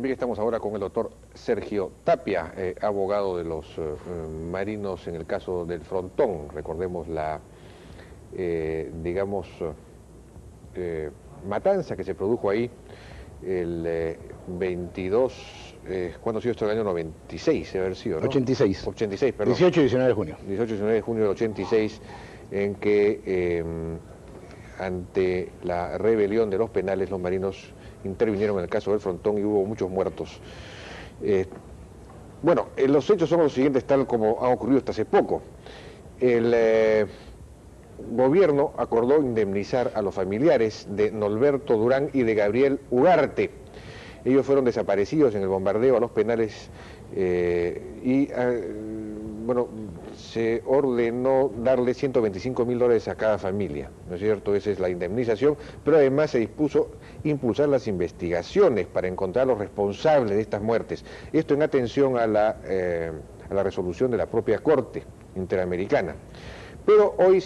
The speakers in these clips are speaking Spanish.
Bien, estamos ahora con el doctor Sergio Tapia, abogado de los marinos en el caso del Frontón. Recordemos la, matanza que se produjo ahí el 22, ¿cuándo ha sido esto? El año 96, debe haber sido, ¿no? 86. 86, perdón. 18 y 19 de junio. 18 y 19 de junio del 86, en que ante la rebelión de los penales, los marinos intervinieron en el caso del Frontón y hubo muchos muertos. Bueno, los hechos son los siguientes, tal como han ocurrido hasta hace poco. El gobierno acordó indemnizar a los familiares de Norberto Durán y de Gabriel Ugarte. Ellos fueron desaparecidos en el bombardeo a los penales bueno, se ordenó darle $125.000 a cada familia, ¿no es cierto? Esa es la indemnización, pero además se dispuso impulsar las investigaciones para encontrar a los responsables de estas muertes. Esto en atención a la resolución de la propia Corte Interamericana. Pero hoy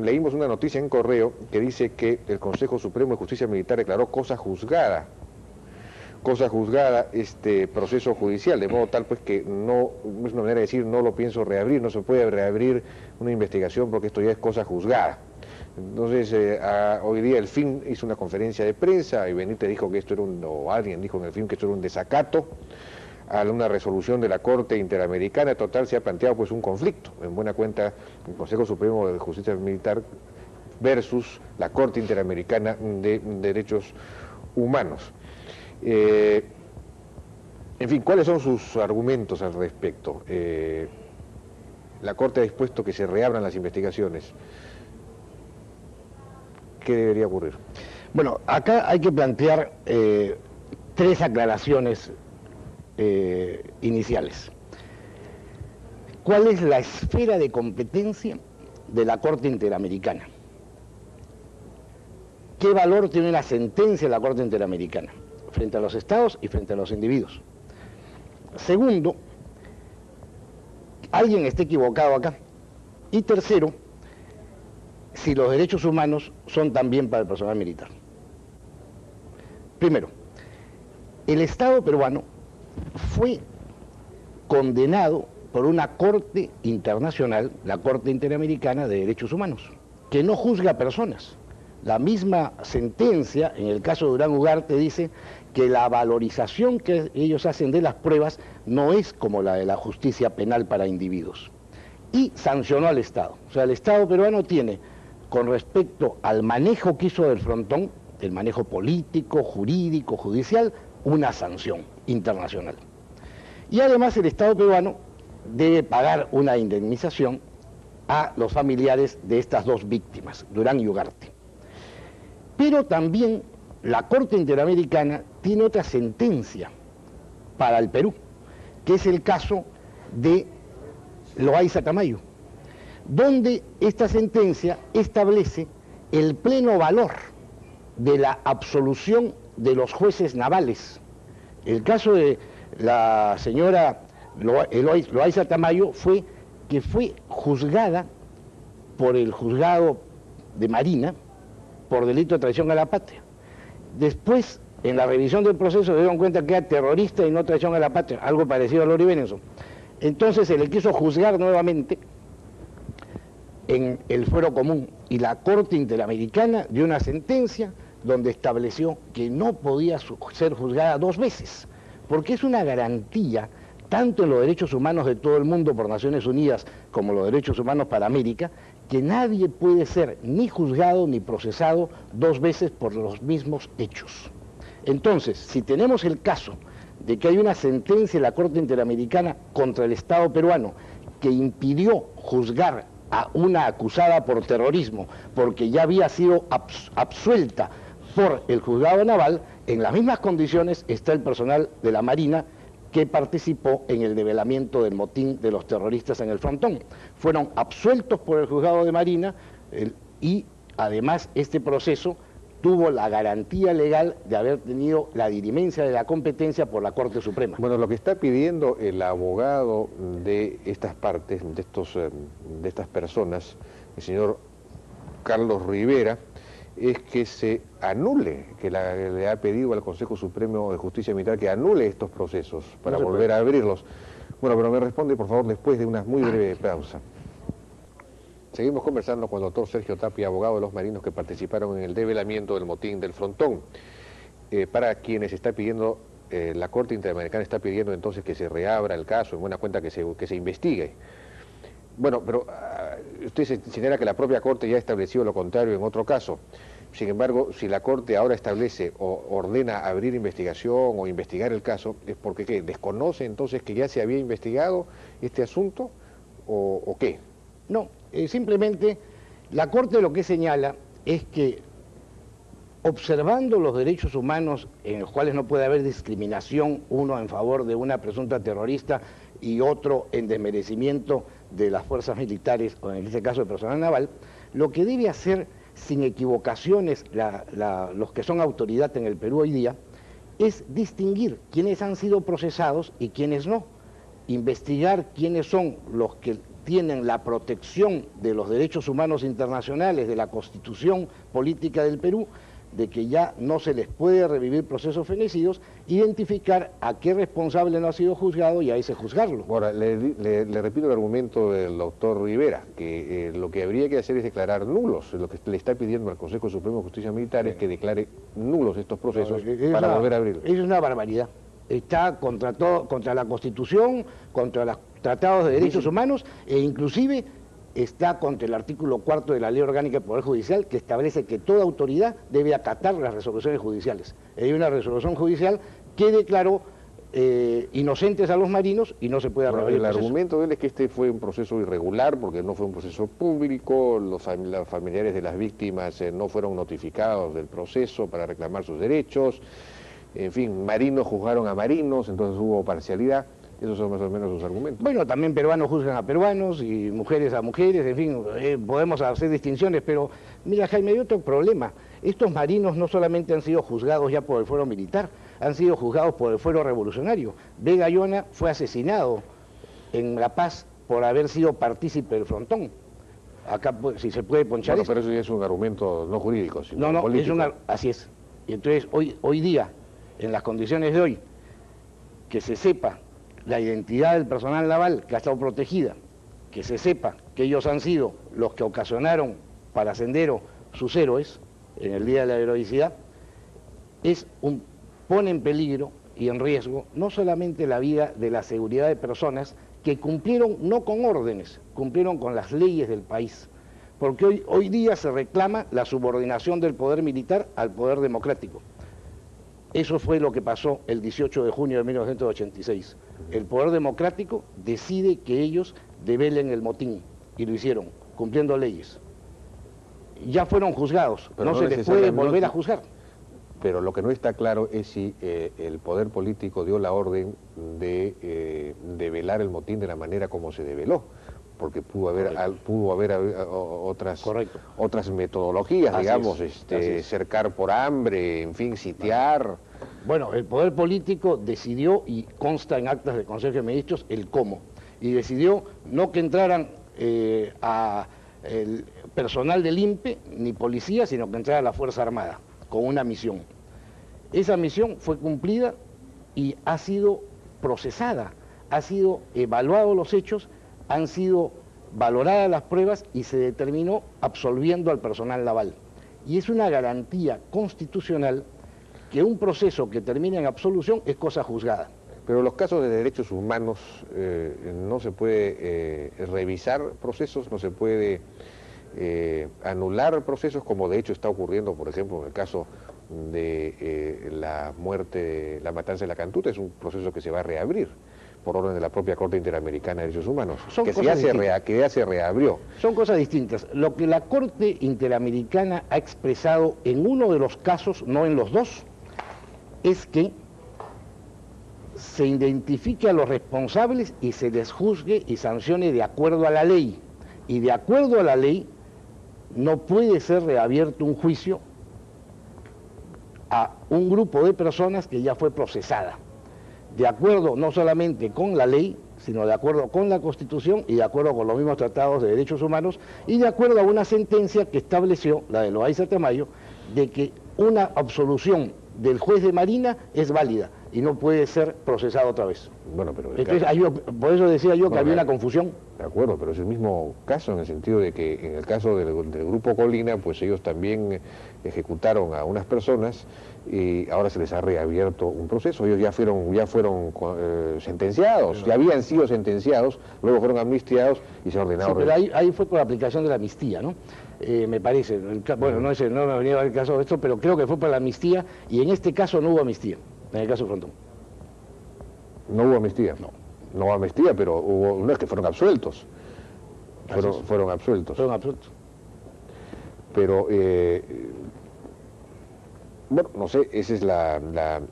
leímos una noticia en Correo que dice que el Consejo Supremo de Justicia Militar declaró cosa juzgada este proceso judicial, de modo tal pues que no es una manera de decir no lo pienso reabrir, no se puede reabrir una investigación porque esto ya es cosa juzgada. Entonces hoy día el FIN hizo una conferencia de prensa y Benítez dijo que esto era o alguien dijo en el FIN que esto era un desacato a una resolución de la Corte Interamericana. Total, se ha planteado pues un conflicto, en buena cuenta el Consejo Supremo de Justicia Militar versus la Corte Interamericana de Derechos Humanos. En fin, ¿cuáles son sus argumentos al respecto? La Corte ha dispuesto que se reabran las investigaciones. ¿Qué debería ocurrir? Bueno, acá hay que plantear tres aclaraciones iniciales. ¿Cuál es la esfera de competencia de la Corte Interamericana? ¿Qué valor tiene la sentencia de la Corte Interamericana frente a los estados y frente a los individuos? Segundo, alguien está equivocado acá. Y tercero, si los derechos humanos son también para el personal militar. Primero, el Estado peruano fue condenado por una Corte Internacional, la Corte Interamericana de Derechos Humanos, que no juzga a personas. La misma sentencia, en el caso de Durán Ugarte, dice que la valorización que ellos hacen de las pruebas no es como la de la justicia penal para individuos. Y sancionó al Estado. O sea, el Estado peruano tiene, con respecto al manejo que hizo del Frontón, el manejo político, jurídico, judicial, una sanción internacional. Y además el Estado peruano debe pagar una indemnización a los familiares de estas dos víctimas, Durán y Ugarte. Pero también la Corte Interamericana tiene otra sentencia para el Perú, que es el caso de Loaiza Tamayo, donde esta sentencia establece el pleno valor de la absolución de los jueces navales. El caso de la señora Loaiza Tamayo fue que fue juzgada por el juzgado de Marina por delito de traición a la patria. Después, en la revisión del proceso, se dieron cuenta que era terrorista y no traición a la patria, algo parecido a Lori Benenson. Entonces se le quiso juzgar nuevamente en el fuero común y la Corte Interamericana dio una sentencia donde estableció que no podía ser juzgada dos veces, porque es una garantía, tanto en los derechos humanos de todo el mundo por Naciones Unidas como los derechos humanos para América, que nadie puede ser ni juzgado ni procesado dos veces por los mismos hechos. Entonces, si tenemos el caso de que hay una sentencia de la Corte Interamericana contra el Estado peruano que impidió juzgar a una acusada por terrorismo porque ya había sido absuelta por el juzgado naval, en las mismas condiciones está el personal de la Marina que participó en el develamiento del motín de los terroristas en el Frontón. Fueron absueltos por el juzgado de Marina y además este proceso tuvo la garantía legal de haber tenido la dirimencia de la competencia por la Corte Suprema. Bueno, lo que está pidiendo el abogado de estas partes, de estas personas, el señor Carlos Rivera, es que se anule, que le ha pedido al Consejo Supremo de Justicia Militar que anule estos procesos para volver a abrirlos. Bueno, pero me responde, por favor, después de una muy breve pausa. Seguimos conversando con el doctor Sergio Tapia, abogado de los marinos que participaron en el develamiento del motín del Frontón. Para quienes está pidiendo, la Corte Interamericana está pidiendo entonces que se reabra el caso, en buena cuenta que se investigue. Bueno, pero usted señala que la propia Corte ya ha establecido lo contrario en otro caso. Sin embargo, si la Corte ahora establece o ordena abrir investigación o investigar el caso, ¿es porque qué? ¿Desconoce entonces que ya se había investigado este asunto o qué? No, simplemente la Corte lo que señala es que observando los derechos humanos en los cuales no puede haber discriminación, uno en favor de una presunta terrorista y otro en desmerecimiento de las fuerzas militares, o en este caso del personal naval, lo que debe hacer sin equivocaciones los que son autoridad en el Perú hoy día es distinguir quiénes han sido procesados y quiénes no, investigar quiénes son los que tienen la protección de los derechos humanos internacionales, de la Constitución política del Perú, de que ya no se les puede revivir procesos fenecidos, identificar a qué responsable no ha sido juzgado y a ese juzgarlo. Ahora, le repito el argumento del doctor Rivera, que lo que habría que hacer es declarar nulos. Lo que le está pidiendo al Consejo Supremo de Justicia Militar es que declare nulos estos procesos para volver a abrirlos. Es una barbaridad. Está contra la Constitución, contra los tratados de derechos humanos e inclusive está contra el artículo 4 de la Ley Orgánica del Poder Judicial, que establece que toda autoridad debe acatar las resoluciones judiciales. Hay una resolución judicial que declaró inocentes a los marinos y no se puede reabrir el proceso. El argumento de él es que este fue un proceso irregular porque no fue un proceso público, los familiares de las víctimas no fueron notificados del proceso para reclamar sus derechos, en fin, marinos juzgaron a marinos, entonces hubo parcialidad. Esos son más o menos sus argumentos. Bueno, también peruanos juzgan a peruanos y mujeres a mujeres, en fin, podemos hacer distinciones, pero mira, Jaime, hay otro problema. Estos marinos no solamente han sido juzgados ya por el fuero militar, han sido juzgados por el fuero revolucionario. Vega Llona fue asesinado en La Paz por haber sido partícipe del Frontón. Acá, si se puede ponchar pero eso ya es un argumento no jurídico, sino político. Así es. Y entonces, hoy día, en las condiciones de hoy, que se sepa la identidad del personal naval que ha estado protegida, que se sepa que ellos han sido los que ocasionaron para Sendero sus héroes en el Día de la Heroicidad, pone en peligro y en riesgo no solamente la vida de la seguridad de personas que cumplieron no con órdenes, cumplieron con las leyes del país, porque hoy día se reclama la subordinación del poder militar al poder democrático. Eso fue lo que pasó el 18 de junio de 1986. El poder democrático decide que ellos develen el motín, y lo hicieron, cumpliendo leyes. Ya fueron juzgados, no se les puede volver a juzgar. Pero lo que no está claro es si el poder político dio la orden de develar el motín de la manera como se develó, porque pudo haber otras metodologías, así digamos, cercar por hambre, en fin, sitiar. Bueno, el poder político decidió, y consta en actas del Consejo de Ministros, el cómo, y decidió no que entraran el personal del INPE ni policía, sino que entrara la Fuerza Armada, con una misión. Esa misión fue cumplida y ha sido procesada, ha sido evaluados los hechos, han sido valoradas las pruebas y se determinó absolviendo al personal naval. Y es una garantía constitucional que un proceso que termine en absolución es cosa juzgada. Pero los casos de derechos humanos no se puede revisar procesos, no se puede anular procesos, como de hecho está ocurriendo, por ejemplo, en el caso de la muerte, la matanza de la Cantuta, es un proceso que se va a reabrir por orden de la propia Corte Interamericana de Derechos Humanos, que ya se reabrió. Son cosas distintas. Lo que la Corte Interamericana ha expresado en uno de los casos, no en los dos, es que se identifique a los responsables y se les juzgue y sancione de acuerdo a la ley. Y de acuerdo a la ley no puede ser reabierto un juicio a un grupo de personas que ya fue procesada. De acuerdo no solamente con la ley, sino de acuerdo con la Constitución y de acuerdo con los mismos tratados de derechos humanos y de acuerdo a una sentencia que estableció, la de Loaiza Tamayo, de que una absolución del juez de Marina es válida y no puede ser procesado otra vez. Bueno, pero entonces, por eso decía yo que había una confusión. De acuerdo, pero es el mismo caso en el sentido de que en el caso del grupo Colina, pues ellos también ejecutaron a unas personas y ahora se les ha reabierto un proceso. Ellos ya fueron sentenciados, ya habían sido sentenciados, luego fueron amnistiados y se ha ordenado. Sí, pero ahí fue por la aplicación de la amnistía, ¿no? Me parece, bueno, no me ha venido el caso de esto, pero creo que fue por la amnistía y en este caso no hubo amnistía, en el caso de Frontón. ¿No hubo amnistía? No hubo amnistía, pero no es que fueron absueltos. Fueron absueltos. Fueron absueltos. Pero, bueno, no sé, ese es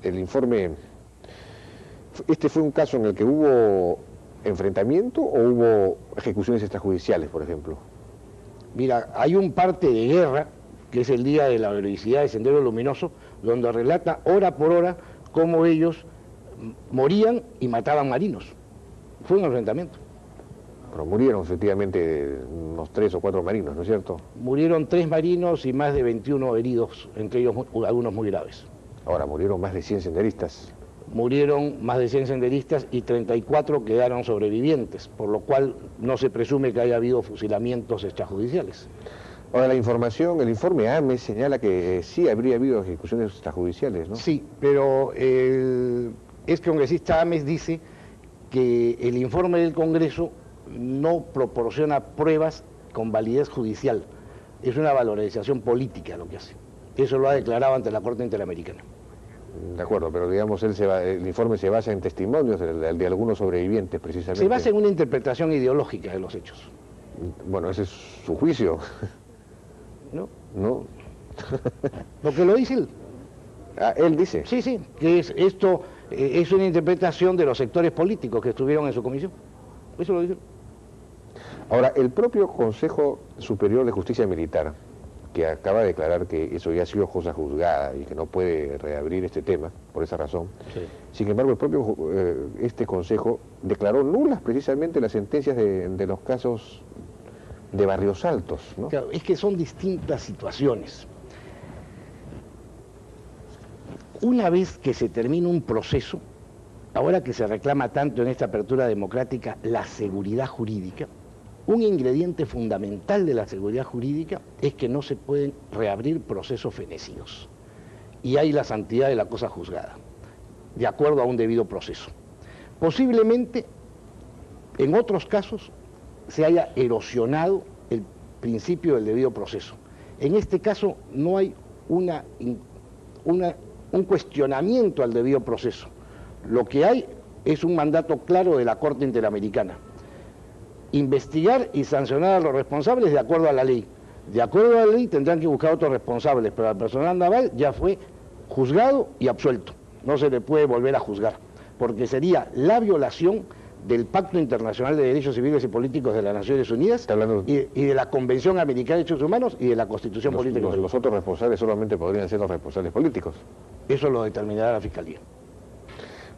el informe. ¿Este fue un caso en el que hubo enfrentamiento o hubo ejecuciones extrajudiciales, por ejemplo? Mira, hay un parte de guerra, que es el Día de la Heroicidad de Sendero Luminoso, donde relata hora por hora cómo ellos morían y mataban marinos. Fue un enfrentamiento. Pero murieron efectivamente unos 3 o 4 marinos, ¿no es cierto? Murieron 3 marinos y más de 21 heridos, entre ellos algunos muy graves. Ahora, murieron más de 100 senderistas. Murieron más de 100 senderistas y 34 quedaron sobrevivientes, por lo cual no se presume que haya habido fusilamientos extrajudiciales. Ahora, el informe AMES señala que sí habría habido ejecuciones extrajudiciales, ¿no? Sí, pero el congresista Ames dice que el informe del Congreso no proporciona pruebas con validez judicial, es una valorización política lo que hace. Eso lo ha declarado ante la Corte Interamericana. De acuerdo, pero digamos, el informe se basa en testimonios de algunos sobrevivientes, precisamente. Se basa en una interpretación ideológica de los hechos. Bueno, ese es su juicio. ¿No? No. Lo que lo dice él. Ah, él dice. Sí, sí, que esto es una interpretación de los sectores políticos que estuvieron en su comisión. Eso lo dice. Ahora, el propio Consejo Superior de Justicia Militar, que acaba de declarar que eso ya ha sido cosa juzgada y que no puede reabrir este tema, por esa razón. Sí. Sin embargo, el propio este Consejo declaró nulas precisamente las sentencias de los casos de Barrios Altos, ¿no? Claro, es que son distintas situaciones. Una vez que se termina un proceso, ahora que se reclama tanto en esta apertura democrática la seguridad jurídica, un ingrediente fundamental de la seguridad jurídica es que no se pueden reabrir procesos fenecidos. Y hay la santidad de la cosa juzgada, de acuerdo a un debido proceso. Posiblemente, en otros casos, se haya erosionado el principio del debido proceso. En este caso no hay un cuestionamiento al debido proceso. Lo que hay es un mandato claro de la Corte Interamericana. Investigar y sancionar a los responsables de acuerdo a la ley. De acuerdo a la ley tendrán que buscar otros responsables, pero al personal naval ya fue juzgado y absuelto. No se le puede volver a juzgar, porque sería la violación del Pacto Internacional de Derechos Civiles y Políticos de las Naciones Unidas y de la Convención Americana de Derechos Humanos y de la Constitución Política. Los otros responsables solamente podrían ser los responsables políticos. Eso lo determinará la Fiscalía.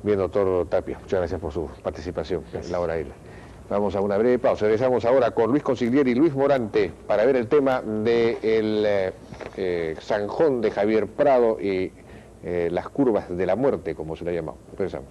Bien, doctor Tapia, muchas gracias por su participación en La Hora Isla. Vamos a una breve pausa. Regresamos ahora con Luis Consigliere y Luis Morante para ver el tema del zanjón de Javier Prado y las curvas de la muerte, como se le ha llamado. Regresamos.